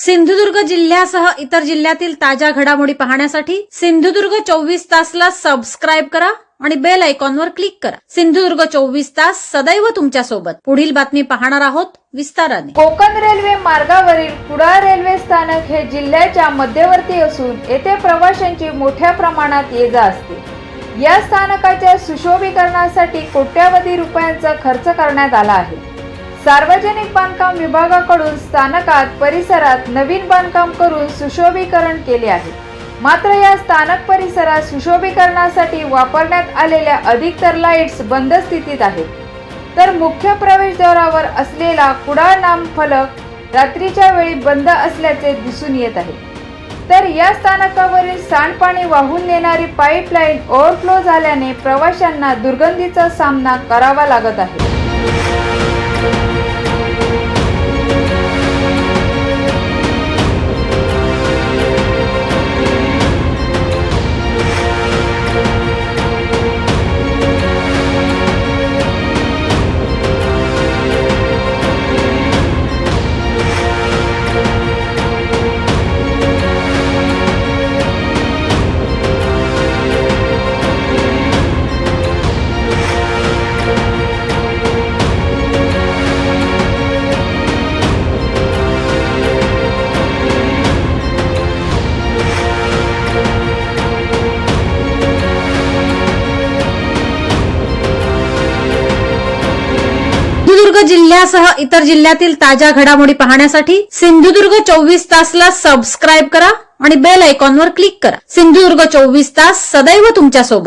सिंधुदुर्ग जिल्ह्यासह इतर जिल्ह्यातील ताज्या घडामोडी पाहण्यासाठी सिंधुदुर्ग 24 तासला सबस्क्राईब करा आणि बेल आयकॉनवर क्लिक करा। सिंधुदुर्ग 24 तास सदैव तुमच्या सोबत। पुढील बातमी पाहणार आहोत विस्ताराने। कोकण रेल्वे मार्गावरील कुडाळ रेल्वे स्थानक हे जिल्ह्याच्या मध्यवर्ती असून येथे प्रवाशांची मोठ्या प्रमाणात ये-जा असते। या स्थानकाच्या सुशोभीकरणासाठी कोट्यावधी रुपयांचा खर्च करण्यात आला आहे। सार्वजनिक बांधकाम विभागाकडून स्थानकात परिसरात नवीन बांधकाम करून सुशोभीकरण केले आहे। मात्र या स्थानक परिसरात सुशोभीकरणासाठी वापरण्यात आलेल्या अधिकतर लाईट्स बंद स्थितीत आहेत, तर मुख्य प्रवेशद्वारावर असलेला कुडाळ नामफलक रात्रीच्या वेळी बंद असल्याचे दिसून येत आहे। तर या स्थानकावरील सांडपाणी वाहून नेणारी पाईपलाईन ओव्हरफ्लो झाल्याने प्रवाशांना दुर्गंधीचा सामना करावा लागत आहे। सिंधुदुर्ग जिल्ह्यासह इतर जिल्ह्यातील ताज्या घडामोडी पाहण्यासाठी सिंधुदुर्ग 24 तासला सबस्क्राईब करा आणि बेल आयकॉनवर क्लिक करा। सिंधुदुर्ग 24 तास सदैव तुमच्या सोबत।